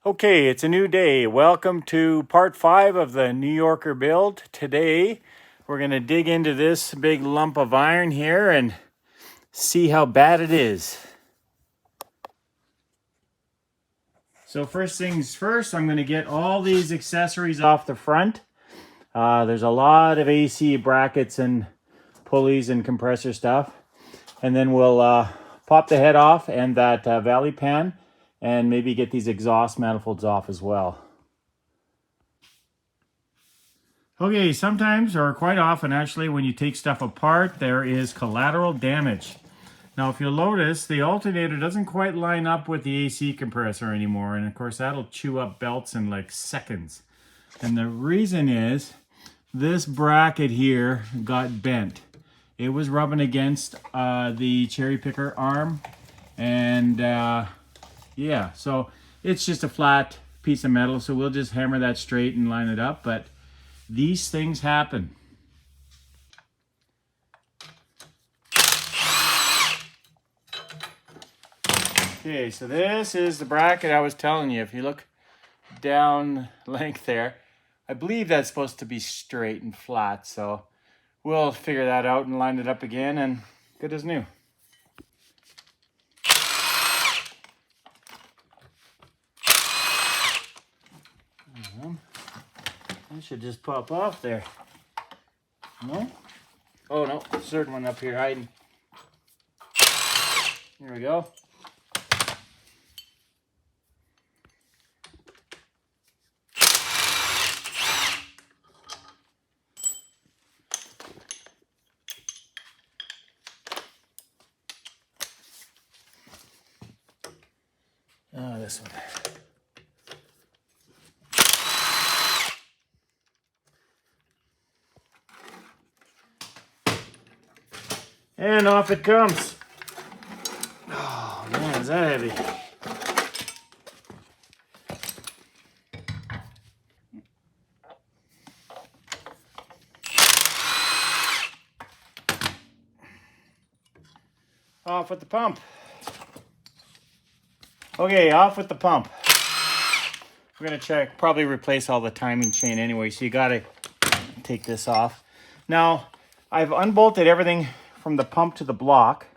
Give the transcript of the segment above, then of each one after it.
Okay, it's a new day. Welcome to part 5 of the New Yorker build. Today, we're going to dig into this big lump of iron here and see how bad it is. So first things first, I'm going to get all these accessories off the front. There's a lot of AC brackets and pulleys and compressor stuff. And then we'll pop the head off and that valley pan and maybe get these exhaust manifolds off as well. Okay, sometimes, or quite often actually, when you take stuff apart, there is collateral damage. Now, if you'll notice, the alternator doesn't quite line up with the AC compressor anymore, and of course that'll chew up belts in like seconds. And the reason is, this bracket here got bent. It was rubbing against the cherry picker arm, and yeah, so it's just a flat piece of metal, so we'll just hammer that straight and line it up, but these things happen. Okay, so this is the bracket I was telling you. If you look down length there, I believe that's supposed to be straight and flat, so we'll figure that out and line it up again, and good as new. That should just pop off there. No? Oh no, certain one up here hiding. Here we go. Oh, this one. And off it comes. Oh man, is that heavy? Off with the pump. Okay, off with the pump. We're gonna check, probably replace all the timing chain anyway, so you gotta take this off. Now, I've unbolted everything from the pump to the block,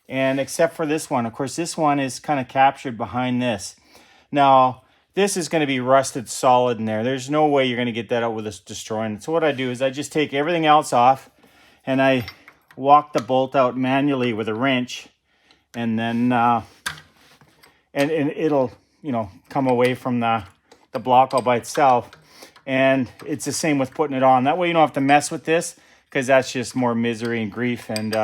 and except for this one. Of course, this one is kind of captured behind this. Now, this is gonna be rusted solid in there. There's no way you're gonna get that out with this destroying it. So what I do is I just take everything else off, and I walk the bolt out manually with a wrench, and then and it'll, you know, come away from the block all by itself. And it's the same with putting it on. That way you don't have to mess with this, because that's just more misery and grief, and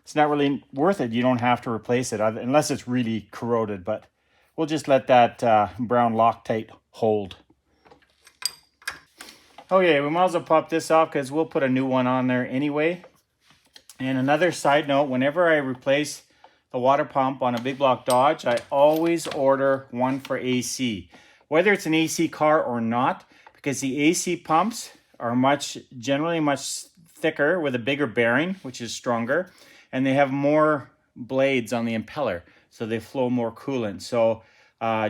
it's not really worth it. You don't have to replace it unless it's really corroded, but we'll just let that brown Loctite hold. Okay, we might as well pop this off because we'll put a new one on there anyway. And another side note, whenever I replace the water pump on a big block Dodge, I always order one for AC, whether it's an AC car or not, because the AC pumps are generally much thicker with a bigger bearing, which is stronger, and they have more blades on the impeller, so they flow more coolant. So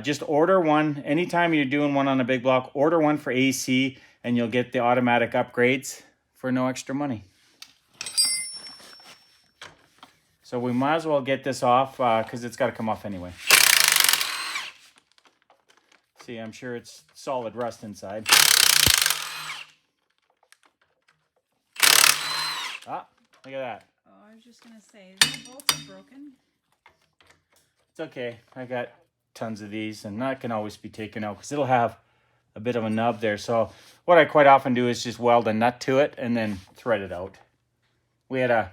just order one. Anytime you're doing one on a big block, order one for AC, and you'll get the automatic upgrades for no extra money. So we might as well get this off because it's got to come off anyway. See, I'm sure it's solid rust inside. Ah, look at that. Oh, I was just going to say, the bolts are broken. It's okay. I got tons of these, and that can always be taken out because it'll have a bit of a nub there. So what I quite often do is just weld a nut to it and then thread it out. We had a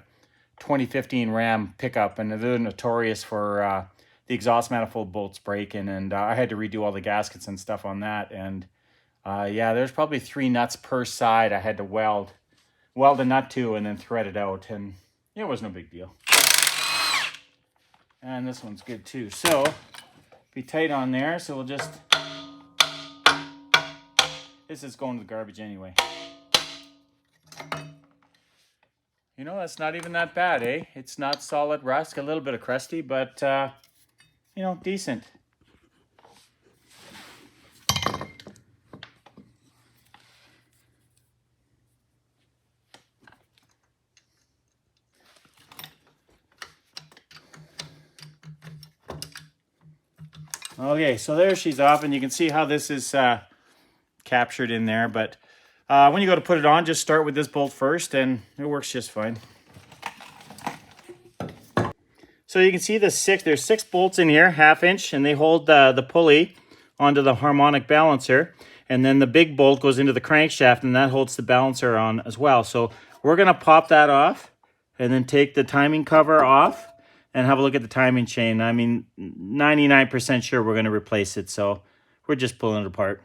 2015 Ram pickup, and they're notorious for the exhaust manifold bolts breaking, and I had to redo all the gaskets and stuff on that. And yeah, there's probably 3 nuts per side I had to weld a nut to and then thread it out, and it was no big deal. And this one's good too, so be tight on there. So we'll just, this is going to the garbage anyway. You know, that's not even that bad, eh? It's not solid rust, a little bit of crusty, but, you know, decent. Okay, so there she's off, and you can see how this is captured in there. But when you go to put it on, just start with this bolt first, and it works just fine. So you can see there's 6 bolts in here, 1/2 inch, and they hold the pulley onto the harmonic balancer. And then the big bolt goes into the crankshaft, and that holds the balancer on as well. So we're going to pop that off and then take the timing cover off and have a look at the timing chain. I mean, 99% sure we're going to replace it, so we're just pulling it apart.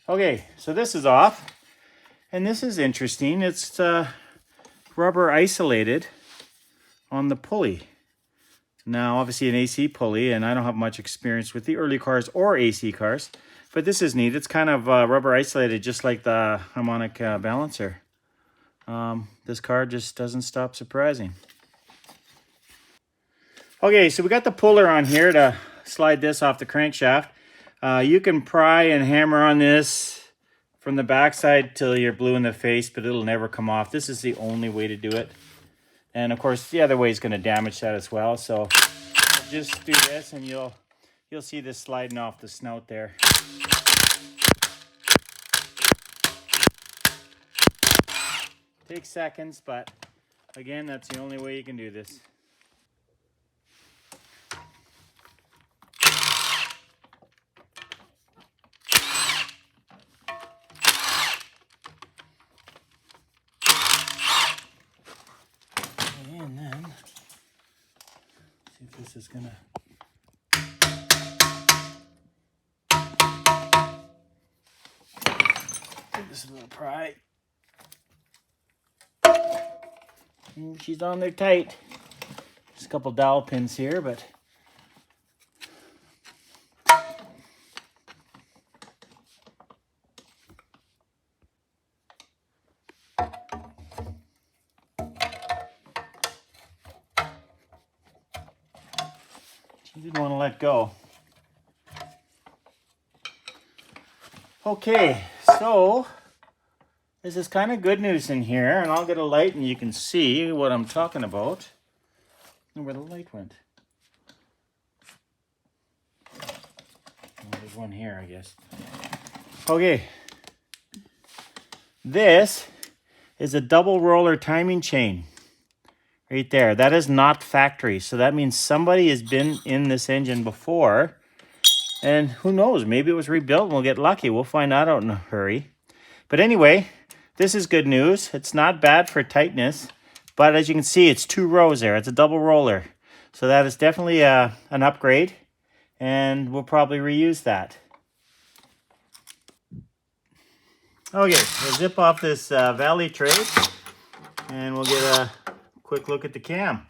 Okay, so this is off, and this is interesting. It's rubber isolated on the pulley. Now, obviously an AC pulley, and I don't have much experience with the early cars or AC cars, but this is neat. It's kind of rubber isolated, just like the harmonic balancer. This car just doesn't stop surprising. Okay, so we got the puller on here to slide this off the crankshaft. You can pry and hammer on this from the backside till you're blue in the face, but it'll never come off. This is the only way to do it. And of course, the other way is going to damage that as well. So just do this, and you'll see this sliding off the snout there. Takes seconds, but again, that's the only way you can do this. And then, see if this is gonna. Give this a little pry. And she's on there tight. Just a couple dowel pins here, but. She didn't want to let go. Okay, so this is kind of good news in here, and I'll get a light and you can see what I'm talking about. And where the light went. Oh, there's one here, I guess. Okay. This is a double roller timing chain. Right there. That is not factory. So that means somebody has been in this engine before. And who knows? Maybe it was rebuilt and we'll get lucky. We'll find out in a hurry. But anyway, this is good news. It's not bad for tightness. But as you can see, it's 2 rows there. It's a double roller. So that is definitely an upgrade. And we'll probably reuse that. Okay, we'll zip off this valley tray. And we'll get a quick look at the cam.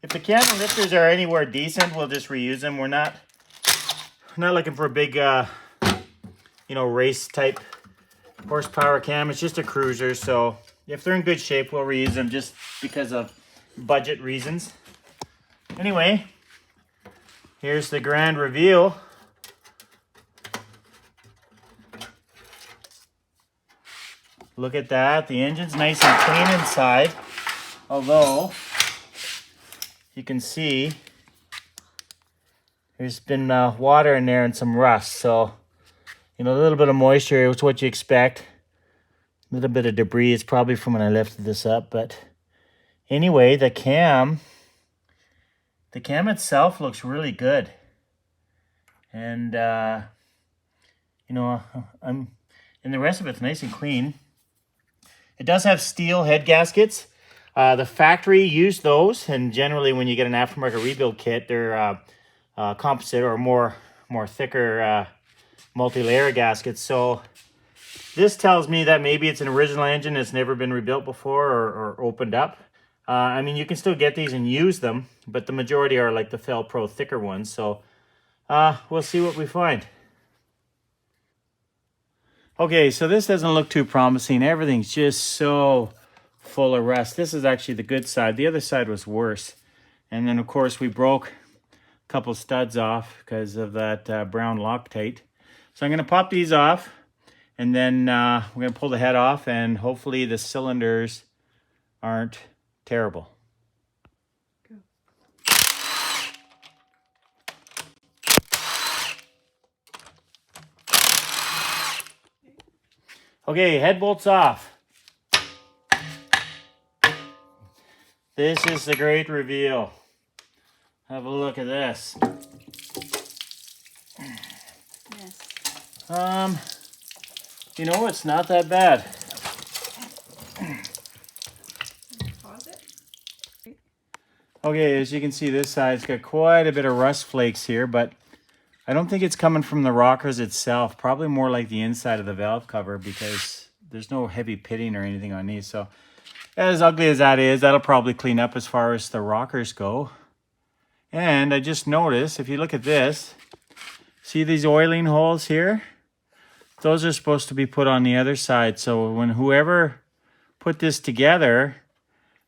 If the cam and lifters are anywhere decent, we'll just reuse them. We're not looking for a big, race type horsepower cam. It's just a cruiser, so if they're in good shape, we'll reuse them just because of budget reasons. Anyway, here's the grand reveal. Look at that. The engine's nice and clean inside. Although, you can see there's been water in there and some rust. So, a little bit of moisture is what you expect. A little bit of debris is probably from when I lifted this up. But anyway, the cam itself looks really good. And, and the rest of it's nice and clean. It does have steel head gaskets. The factory used those, and generally when you get an aftermarket rebuild kit, they're composite or more thicker multi-layer gaskets. So this tells me that maybe it's an original engine that's never been rebuilt before or opened up. I mean, you can still get these and use them, but the majority are like the Fel Pro thicker ones. So we'll see what we find. Okay, so this doesn't look too promising. Everything's just so full of rust. This is actually the good side. The other side was worse. And then, of course, we broke a couple studs off because of that brown Loctite. So I'm going to pop these off, and then we're going to pull the head off, and hopefully the cylinders aren't terrible. Okay, head bolts off. This is the great reveal. Have a look at this. Yes. You know, it's not that bad. Pause it. Okay, as you can see, this side's got quite a bit of rust flakes here, but I don't think it's coming from the rockers itself. Probably more like the inside of the valve cover because there's no heavy pitting or anything on these. So as ugly as that is, that'll probably clean up as far as the rockers go. And I just noticed, if you look at this, see these oiling holes here? Those are supposed to be put on the other side. So when whoever put this together,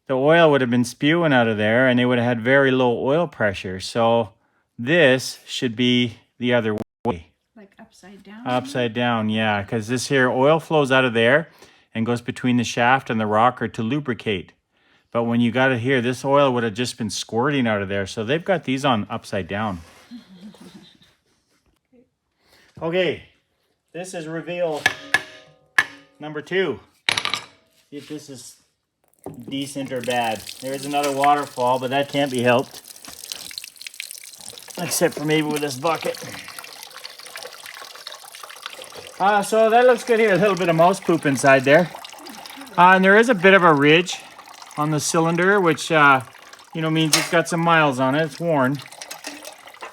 the oil would have been spewing out of there and they would have had very low oil pressure. So this should be the other way. Like upside down? Upside down, yeah. Because this here oil flows out of there and goes between the shaft and the rocker to lubricate. But when you got it here, this oil would have just been squirting out of there. So they've got these on upside down. Okay, this is reveal number 2. See if this is decent or bad. There's another waterfall, but that can't be helped. Except for maybe with this bucket. So that looks good here. A little bit of mouse poop inside there. And there is a bit of a ridge on the cylinder, which means it's got some miles on it. It's worn.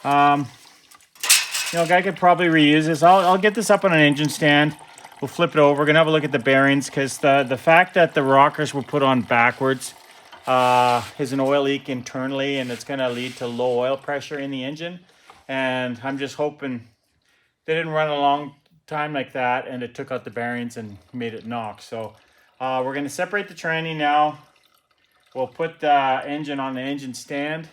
A guy could probably reuse this. I'll get this up on an engine stand. We'll flip it over. We're gonna have a look at the bearings because the fact that the rockers were put on backwards is an oil leak internally, and it's gonna lead to low oil pressure in the engine. And I'm just hoping they didn't run a long time like that, and it took out the bearings and made it knock. So we're gonna separate the tranny now. We'll put the engine on the engine stand,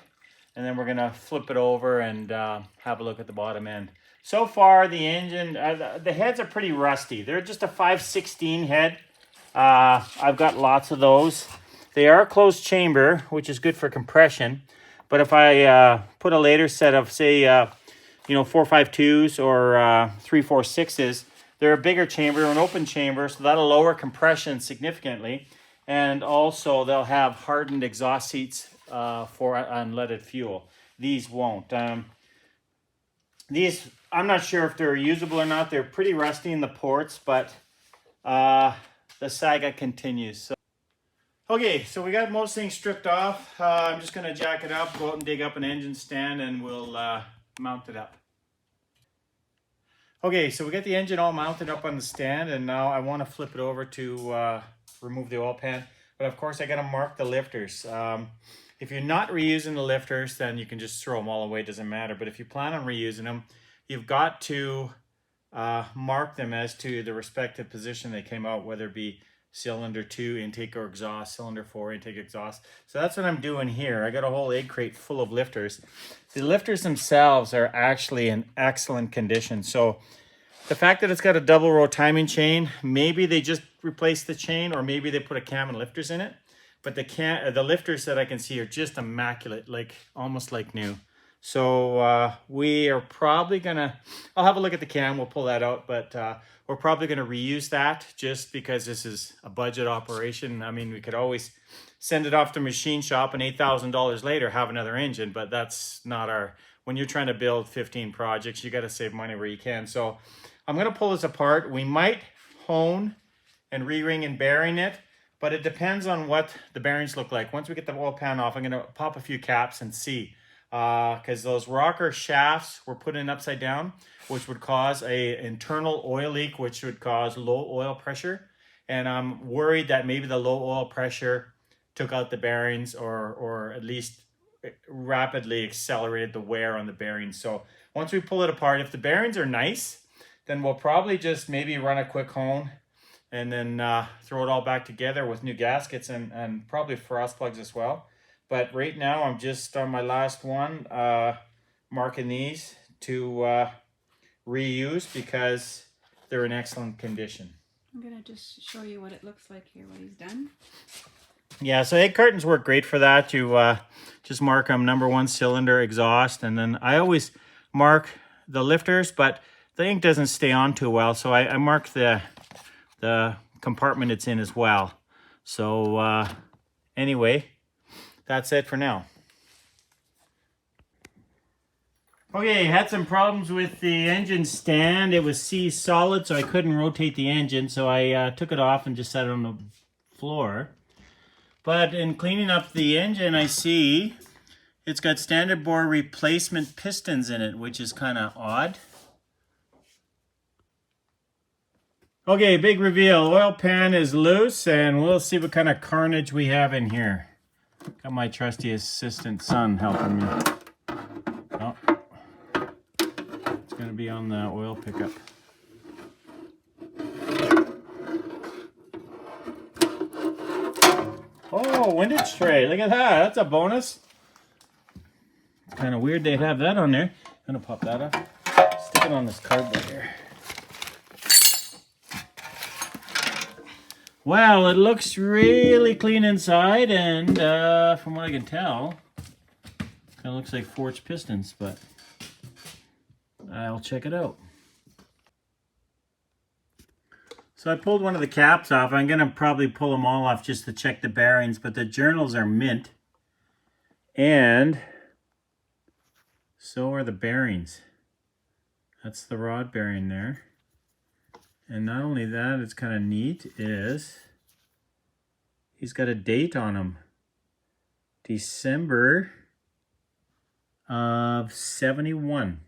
and then we're gonna flip it over and have a look at the bottom end. So far, the engine, the heads are pretty rusty. They're just a 5/16 head. I've got lots of those. They are closed chamber, which is good for compression. But if I put a later set of, say, 4.52s or 3.46s, they're a bigger chamber, an open chamber, so that'll lower compression significantly. And also, they'll have hardened exhaust seats for unleaded fuel. These won't. These, I'm not sure if they're usable or not. They're pretty rusty in the ports, but the saga continues. So, okay, so we got most things stripped off. I'm just going to jack it up, go out and dig up an engine stand, and we'll mount it up. Okay, so we got the engine all mounted up on the stand, and now I want to flip it over to remove the oil pan. But of course, I got to mark the lifters. If you're not reusing the lifters, then you can just throw them all away. It doesn't matter. But if you plan on reusing them, you've got to mark them as to the respective position they came out, whether it be cylinder 2 intake or exhaust, cylinder 4 intake exhaust. So that's what I'm doing here. I got a whole egg crate full of lifters. The lifters themselves are actually in excellent condition. So the fact that it's got a double row timing chain, maybe they just replaced the chain, or maybe they put a cam and lifters in it. But the lifters that I can see are just immaculate, like almost like new. So we are probably gonna, I'll have a look at the cam, we'll pull that out, but we're probably gonna reuse that just because this is a budget operation. I mean, we could always send it off to machine shop and $8,000 later have another engine, but that's not our, when you're trying to build 15 projects, you gotta save money where you can. So I'm gonna pull this apart. We might hone and re-ring and bearing it, but it depends on what the bearings look like. Once we get the oil pan off, I'm gonna pop a few caps and see. Because those rocker shafts were put in upside down, which would cause a internal oil leak, which would cause low oil pressure. And I'm worried that maybe the low oil pressure took out the bearings or at least rapidly accelerated the wear on the bearings. So once we pull it apart, if the bearings are nice, then we'll probably just maybe run a quick hone and then throw it all back together with new gaskets and probably frost plugs as well. But right now I'm just on my last one marking these to reuse because they're in excellent condition. I'm gonna just show you what it looks like here, what he's done. Yeah, so egg cartons work great for that. You just mark them number 1 cylinder, exhaust, and then I always mark the lifters, but the ink doesn't stay on too well, so I mark the compartment it's in as well. So anyway, that's it for now. Okay, had some problems with the engine stand. It was C solid, so I couldn't rotate the engine, so I took it off and just set it on the floor. But in cleaning up the engine, I see it's got standard bore replacement pistons in it, which is kind of odd. Okay, big reveal. Oil pan is loose, and we'll see what kind of carnage we have in here. Got my trusty assistant son helping me. Oh. It's going to be on the oil pickup. Oh, windage tray. Look at that. That's a bonus. It's kind of weird they'd have that on there. I'm going to pop that up. Stick it on this cardboard here. Well, it looks really clean inside, and from what I can tell, kind of looks like forged pistons, but I'll check it out. So I pulled one of the caps off. I'm going to probably pull them all off just to check the bearings, but the journals are mint, and so are the bearings. That's the rod bearing there. And not only that, it's kind of neat, is he's got a date on him. December of 71.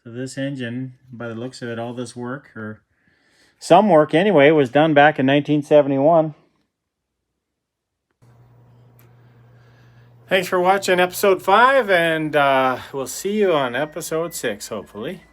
So this engine, by the looks of it, all this work, or some work anyway, was done back in 1971. Thanks for watching episode 5, and we'll see you on episode 6, hopefully.